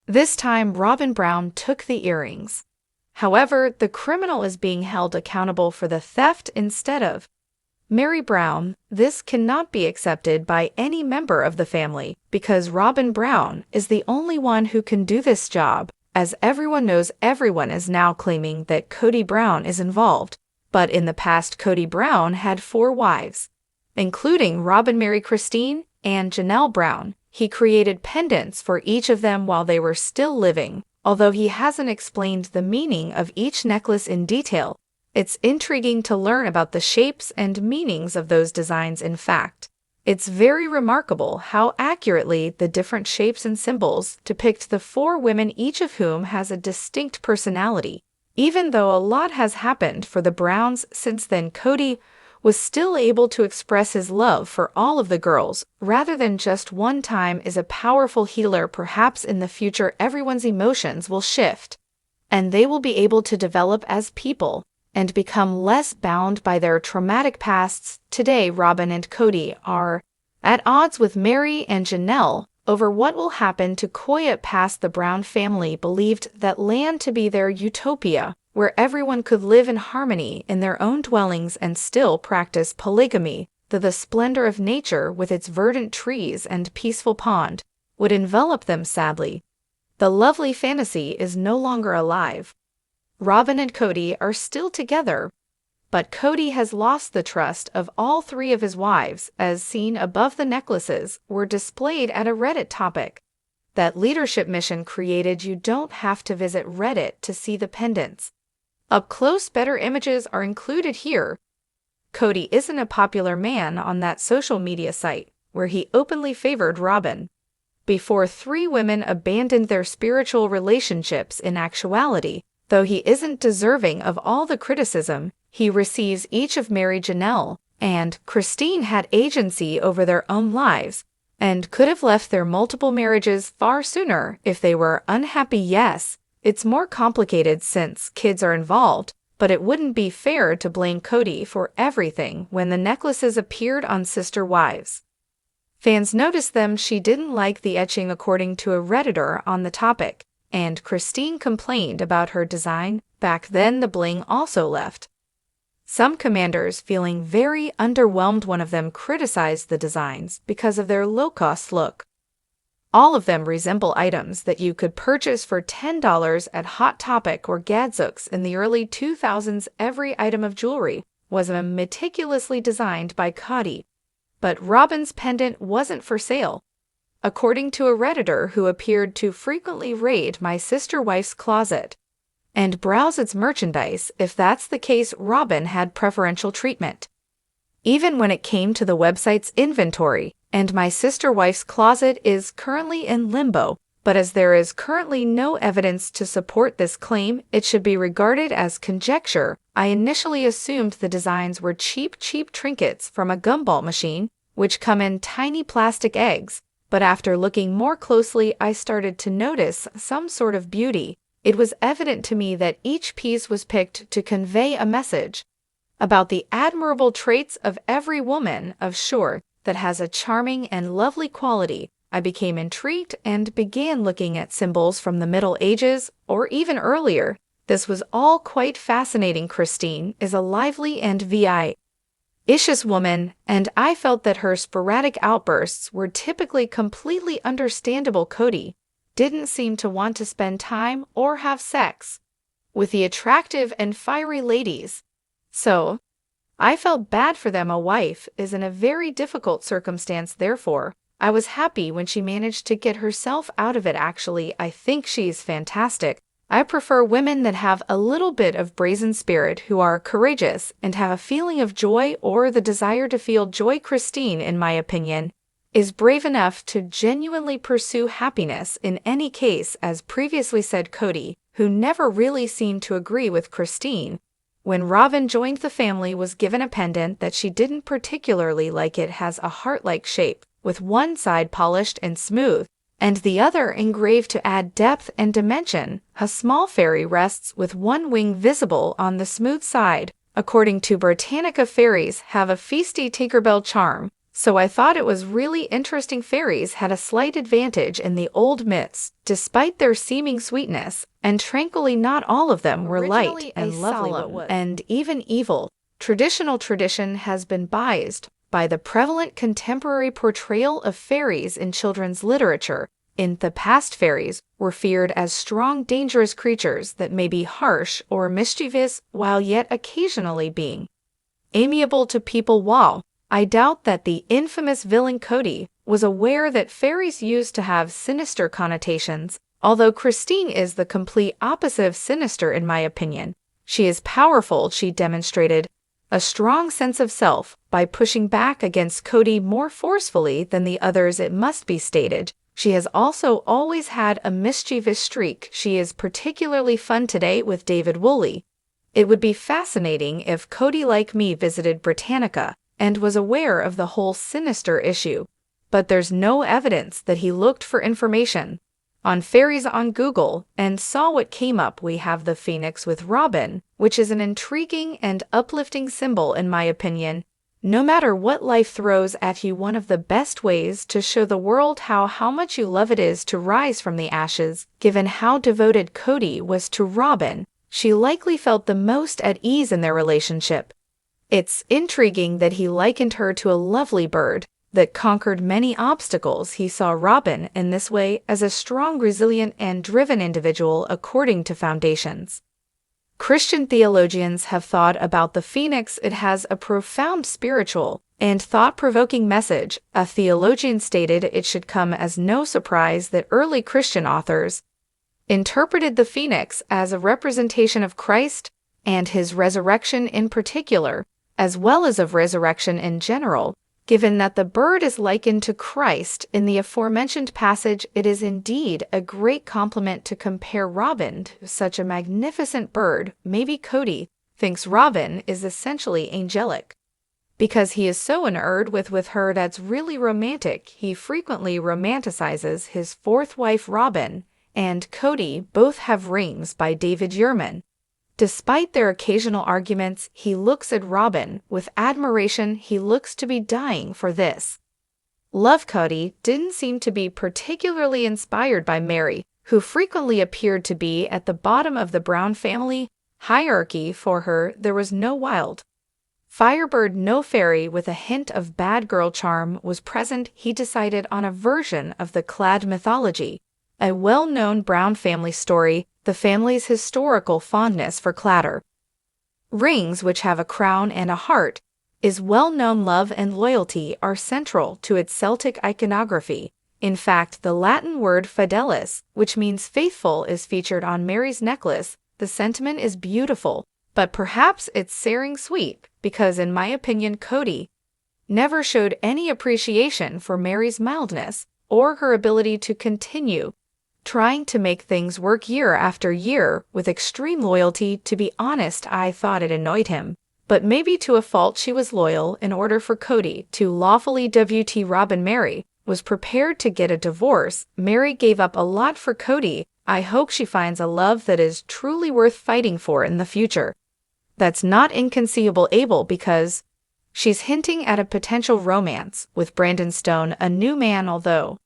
This time, Robyn Brown took the earrings. However, the criminal is being held accountable for the theft instead of Mary Brown. This cannot be accepted by any member of the family because Robyn Brown is the only one who can do this job, as everyone knows everyone is now claiming that Kody Brown is involved. But in the past, Kody Brown had 4 wives, including Robyn Mary Christine and Janelle Brown. He created pendants for each of them while they were still living, although he hasn't explained the meaning of each necklace in detail. It's intriguing to learn about the shapes and meanings of those designs. In fact, it's very remarkable how accurately the different shapes and symbols depict the 4 women, each of whom has a distinct personality. Even though a lot has happened for the Browns since then, Kody was still able to express his love for all of the girls rather than just one time is a powerful healer. Perhaps in the future everyone's emotions will shift, and they will be able to develop as people and become less bound by their traumatic pasts. Today, Robyn and Kody are at odds with Mary and Janelle over what will happen to Kody. Past, the Brown family believed that land to be their utopia, where everyone could live in harmony in their own dwellings and still practice polygamy, though the splendor of nature with its verdant trees and peaceful pond would envelop them. Sadly, the lovely fantasy is no longer alive. Robyn and Kody are still together, but Kody has lost the trust of all 3 of his wives, as seen above. The necklaces were displayed at a Reddit topic that leadership mission created. You don't have to visit Reddit to see the pendants. Up close, better images are included here. Kody isn't a popular man on that social media site where he openly favored Robyn. Before 3 women abandoned their spiritual relationships. In actuality, though he isn't deserving of all the criticism he receives, each of Mary, Janelle, and Christine had agency over their own lives and could have left their multiple marriages far sooner if they were unhappy. Yes, it's more complicated since kids are involved, but it wouldn't be fair to blame Kody for everything when the necklaces appeared on sister wives. Fans noticed them. She didn't like the etching, according to a Redditor on the topic, and Christine complained about her design. Back then, the bling also left some commanders feeling very underwhelmed. One of them criticized the designs because of their low-cost look. All of them resemble items that you could purchase for $10 at Hot Topic or Gadzooks in the early 2000s. Every item of jewelry was meticulously designed by Kody, but Robyn's pendant wasn't for sale. According to a Redditor who appeared to frequently raid my sister wife's closet and browse its merchandise, if that's the case, Robyn had preferential treatment, even when it came to the website's inventory, and my sister wife's closet is currently in limbo. But as there is currently no evidence to support this claim, it should be regarded as conjecture. I initially assumed the designs were cheap trinkets from a gumball machine, which come in tiny plastic eggs, but after looking more closely, I started to notice some sort of beauty. It was evident to me that each piece was picked to convey a message about the admirable traits of every woman of Shore that has a charming and lovely quality. I became intrigued and began looking at symbols from the Middle Ages or even earlier. This was all quite fascinating. Christine is a lively and vivacious woman, and I felt that her sporadic outbursts were typically completely understandable. Kody didn't seem to want to spend time or have sex with the attractive and fiery ladies, so I felt bad for them. A wife is in a very difficult circumstance, therefore I was happy when she managed to get herself out of it. Actually, I think she's fantastic. I prefer women that have a little bit of brazen spirit, who are courageous and have a feeling of joy or the desire to feel joy. Christine, in my opinion, is brave enough to genuinely pursue happiness in any case. As previously said, Kody, who never really seemed to agree with Christine when Robyn joined the family, was given a pendant that she didn't particularly like. It has a heart-like shape, with one side polished and smooth, and the other engraved to add depth and dimension. A small fairy rests with one wing visible on the smooth side. According to Britannica, fairies have a feisty Tinkerbell charm, So I thought it was really interesting fairies had a slight advantage in the old myths, despite their seeming sweetness, and tranquilly not all of them were light and lovely and even evil. Traditional tradition has been biased by the prevalent contemporary portrayal of fairies in children's literature. In the past, fairies were feared as strong, dangerous creatures that may be harsh or mischievous while yet occasionally being amiable to people. While I doubt that the infamous villain Kody was aware that fairies used to have sinister connotations, although Christine is the complete opposite of sinister in my opinion. She is powerful. She demonstrated a strong sense of self by pushing back against Kody more forcefully than the others, it must be stated. She has also always had a mischievous streak. She is particularly fun today with David Woolley. It would be fascinating if Kody, like me, visited Britannica and was aware of the whole sinister issue, but there's no evidence that he looked for information on fairies on Google and saw what came up. We have the phoenix with Robyn, which is an intriguing and uplifting symbol in my opinion. No matter what life throws at you, one of the best ways to show the world how much you love it is to rise from the ashes. Given how devoted Kody was to Robyn, she likely felt the most at ease in their relationship. It's intriguing that he likened her to a lovely bird that conquered many obstacles. He saw Robyn in this way as a strong, resilient, and driven individual according to foundations. Christian theologians have thought about the phoenix. It has a profound spiritual and thought-provoking message. A theologian stated it should come as no surprise that early Christian authors interpreted the phoenix as a representation of Christ and his resurrection in particular, as well as of resurrection in general. Given that the bird is likened to Christ in the aforementioned passage, it is indeed a great compliment to compare Robyn to such a magnificent bird. Maybe Kody thinks Robyn is essentially angelic because he is so enamored with her. That's really romantic. He frequently romanticizes his fourth wife Robyn and Kody. Both have rings by David Yurman. Despite their occasional arguments, he looks at Robyn with admiration. He looks to be dying for this love. Kody didn't seem to be particularly inspired by Mary, who frequently appeared to be at the bottom of the Brown family hierarchy. For her, there was no wild firebird, no fairy with a hint of bad girl charm was present. He decided on a version of the Clad mythology, a well-known Brown family story. The family's historical fondness for clatter rings, which have a crown and a heart, is well known. Love and loyalty are central to its Celtic iconography. In fact, the Latin word fidelis, which means faithful, is featured on Mary's necklace. The sentiment is beautiful, but perhaps it's searing sweet, because in my opinion, Kody never showed any appreciation for Mary's mildness or her ability to continue trying to make things work year after year with extreme loyalty. To be honest, I thought it annoyed him, but maybe to a fault. She was loyal in order for Kody to lawfully WT Robyn. Mary was prepared to get a divorce. Mary gave up a lot for Kody. I hope she finds a love that is truly worth fighting for in the future. That's not inconceivable, because she's hinting at a potential romance with Brandon Stone, a new man. Although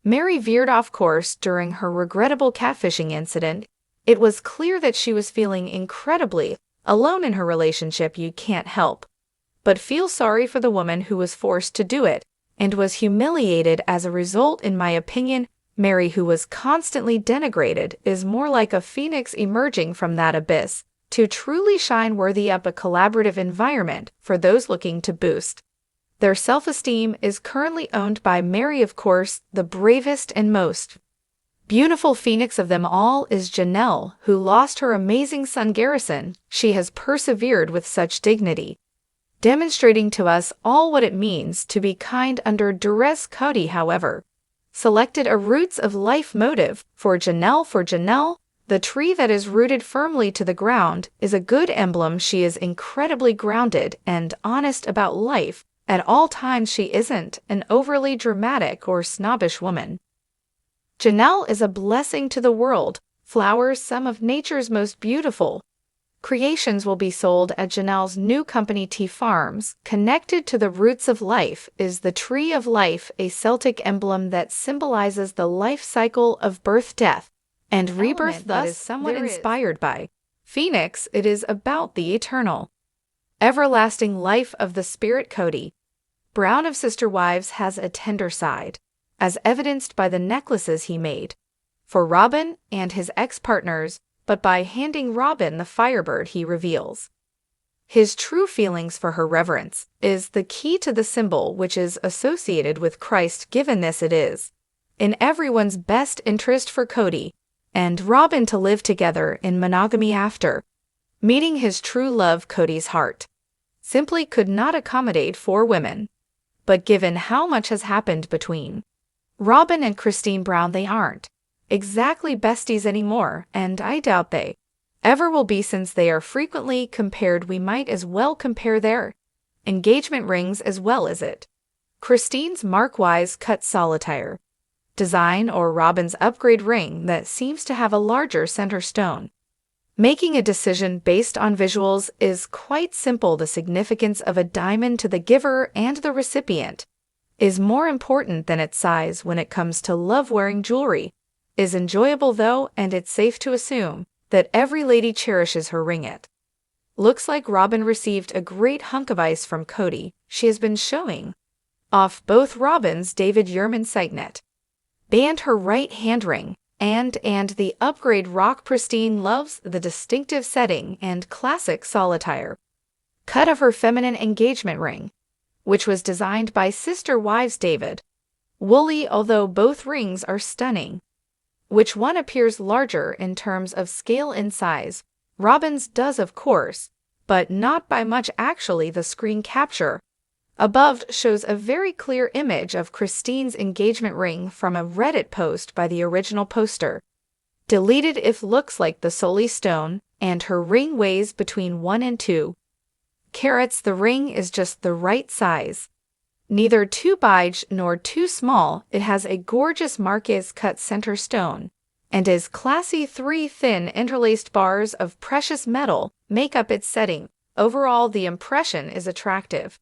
Mary veered off course during her regrettable catfishing incident, it was clear that she was feeling incredibly alone in her relationship. You can't help but feel sorry for the woman who was forced to do it and was humiliated as a result. In my opinion, Mary, who was constantly denigrated, is more like a phoenix emerging from that abyss to truly shine, worthy of a collaborative environment for those looking to boost their self-esteem. Is currently owned by Mary. Of course, the bravest and most beautiful phoenix of them all is Janelle, who lost her amazing son Garrison. She has persevered with such dignity, demonstrating to us all what it means to be kind under duress. Kody, however, selected a roots of life motive for Janelle. For Janelle, the tree that is rooted firmly to the ground is a good emblem. She is incredibly grounded and honest about life at all times. She isn't an overly dramatic or snobbish woman. Janelle is a blessing to the world. Flowers, some of nature's most beautiful Creations will be sold at Janelle's new company Tea Farms. Connected to the roots of life is the Tree of Life, a Celtic emblem that symbolizes the life cycle of birth, death, and rebirth. That is somewhat inspired by Phoenix. It is about the eternal, everlasting life of the spirit. Kody Brown of Sister Wives has a tender side, as evidenced by the necklaces he made for Robyn and his ex-partners, but by handing Robyn the Firebird he reveals his true feelings for her. Reverence is the key to the symbol, which is associated with Christ. Given this, it is in everyone's best interest for Kody and Robyn to live together in monogamy after meeting his true love. Kody's heart simply could not accommodate 4 women. But given how much has happened between Robyn and Christine Brown, they aren't exactly besties anymore, and I doubt they ever will be. Since they are frequently compared, we might as well compare their engagement rings as well as it. Christine's mark-wise cut solitaire design or Robyn's upgrade ring that seems to have a larger center stone. Making a decision based on visuals is quite simple. The significance of a diamond to the giver and the recipient is more important than its size when it comes to love. Wearing jewelry is enjoyable though, and it's safe to assume that every lady cherishes her ring. It looks like Robyn received a great hunk of ice from Kody. She has been showing off both Robyn's David Yurman signet band, her right hand ring, and the upgrade rock. Christine loves the distinctive setting and classic solitaire cut of her feminine engagement ring, which was designed by Sister Wives David Woolley. Although both rings are stunning, which one appears larger in terms of scale and size? Robyn's does, of course, but not by much. Actually, the screen capture above shows a very clear image of Christine's engagement ring from a Reddit post by the original poster. Deleted. If looks like the Soli stone, and her ring weighs between 1 and 2 carats. The ring is just the right size, neither too big nor too small. It has a gorgeous Marquise cut center stone and is classy. 3 thin interlaced bars of precious metal make up its setting. Overall, the impression is attractive,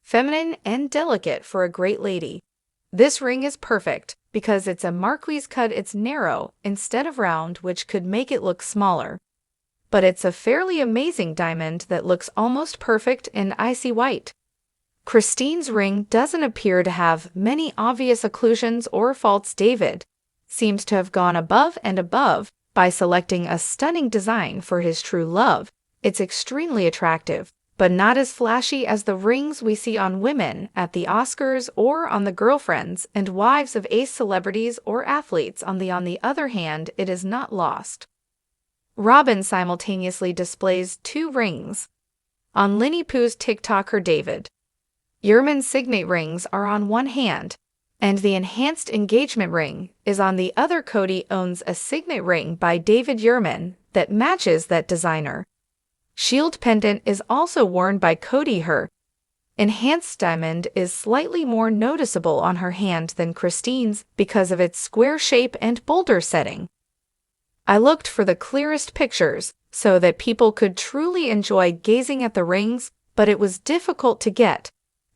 feminine, and delicate for a great lady. This ring is perfect because it's a Marquise cut. It's narrow instead of round, which could make it look smaller. But it's a fairly amazing diamond that looks almost perfect in icy white. Christine's ring doesn't appear to have many obvious occlusions or faults. David seems to have gone above and above by selecting a stunning design for his true love. It's extremely attractive, but not as flashy as the rings we see on women at the Oscars or on the girlfriends and wives of ace celebrities or athletes. On the other hand, it is not lost. Robyn simultaneously displays 2 rings. On Winnie Pooh's TikTok, her David Yurman signet rings are on one hand, and the enhanced engagement ring is on the other. Kody owns a signet ring by David Yurman that matches that designer. Shield pendant is also worn by Kody. Her enhanced diamond is slightly more noticeable on her hand than Christine's because of its square shape and boulder setting. I looked for the clearest pictures so that people could truly enjoy gazing at the rings, but it was difficult to get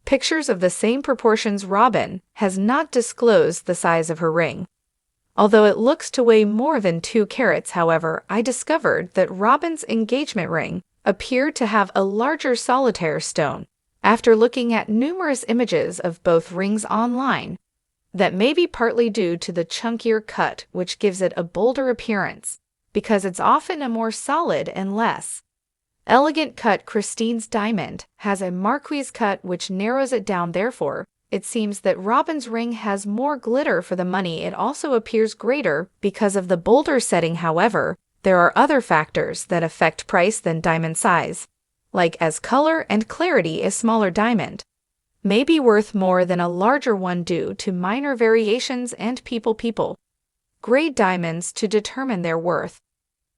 pictures of the same proportions. Robyn has not disclosed the size of her ring, although it looks to weigh more than 2 carats. However, I discovered that Robyn's engagement ring appeared to have a larger solitaire stone after looking at numerous images of both rings online. That may be partly due to the chunkier cut, which gives it a bolder appearance, because it's often a more solid and less elegant cut. Christine's diamond has a Marquise cut, which narrows it down. Therefore, it seems that Robyn's ring has more glitter for the money. It also appears greater because of the bolder setting. However, there are other factors that affect price than diamond size, like as color and clarity. A smaller diamond may be worth more than a larger one due to minor variations and people grade diamonds to determine their worth.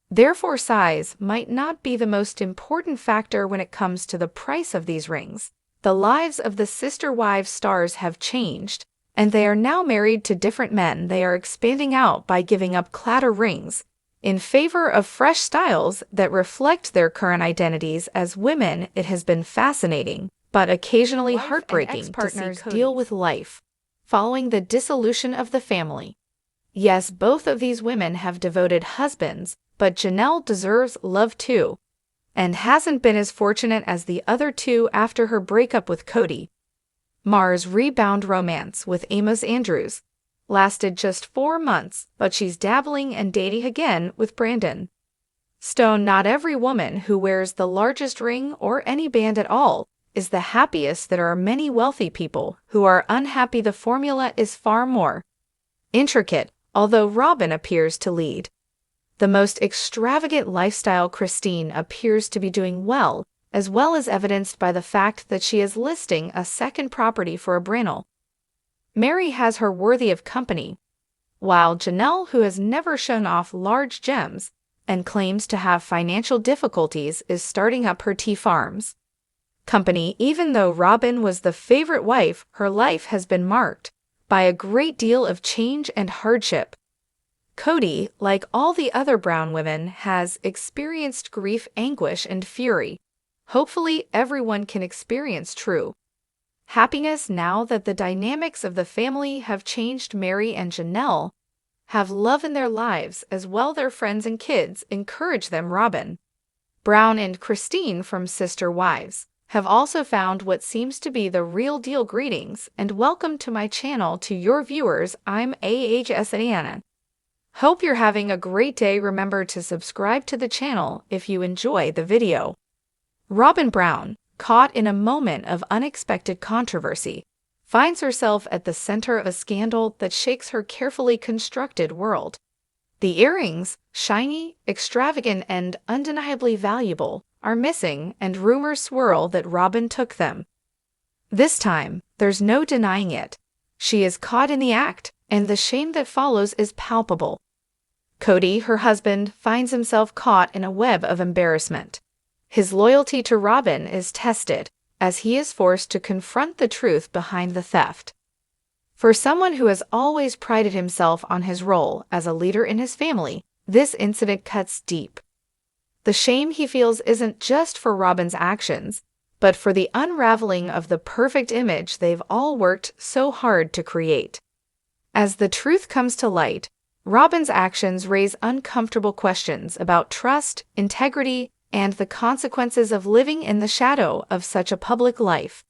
Therefore, size might not be the most important factor when it comes to the price of these rings. The lives of the Sister Wives stars have changed, and they are now married to different men. They are expanding out by giving up clatter rings in favor of fresh styles that reflect their current identities as women. It has been fascinating, but occasionally heartbreaking to see Kody deal with life following the dissolution of the family. Yes, both of these women have devoted husbands, but Janelle deserves love too, and hasn't been as fortunate as the other two after her breakup with Kody. Mars' rebound romance with Amos Andrews lasted just 4 months, but she's dabbling and dating again with Brandon. Stone, not every woman who wears the largest ring or any band at all is the happiest. There are many wealthy people who are unhappy. The formula is far more intricate, although Robyn appears to lead the most extravagant lifestyle. Christine appears to be doing well as evidenced by the fact that she is listing a second property for a Brannel. Mary has her worthy of company, while Janelle, who has never shown off large gems and claims to have financial difficulties, is starting up her tea farms company. Even though Robyn was the favorite wife, her life has been marked by a great deal of change and hardship. Kody, like all the other Brown women, has experienced grief, anguish, and fury. Hopefully, everyone can experience true happiness now that the dynamics of the family have changed. Mary and Janelle have love in their lives as well. Their friends and kids encourage them. Robyn Brown and Christine from Sister Wives have also found what seems to be the real deal. Greetings and welcome to my channel. To your viewers, I'm AHSANA. Hope you're having a great day. Remember to subscribe to the channel if you enjoy the video. Robyn Brown, caught in a moment of unexpected controversy, finds herself at the center of a scandal that shakes her carefully constructed world. The earrings, shiny, extravagant, and undeniably valuable, are missing, and rumors swirl that Robyn took them. This time, there's no denying it. She is caught in the act, and the shame that follows is palpable. Kody, her husband, finds himself caught in a web of embarrassment. His loyalty to Robyn is tested as he is forced to confront the truth behind the theft. For someone who has always prided himself on his role as a leader in his family, this incident cuts deep. The shame he feels isn't just for Robyn's actions, but for the unraveling of the perfect image they've all worked so hard to create. As the truth comes to light, Robyn's actions raise uncomfortable questions about trust, integrity, and the consequences of living in the shadow of such a public life.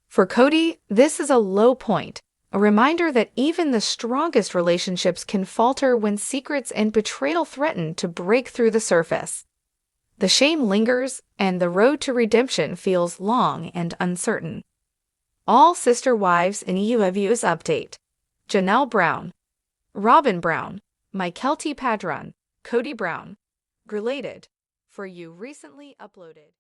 For Kody, this is a low point, a reminder that even the strongest relationships can falter when secrets and betrayal threaten to break through the surface. The shame lingers, and the road to redemption feels long and uncertain. All Sister Wives in EU Views Update. Janelle Brown, Robyn Brown, Mykelti Padron, Kody Brown. Related. For you recently uploaded.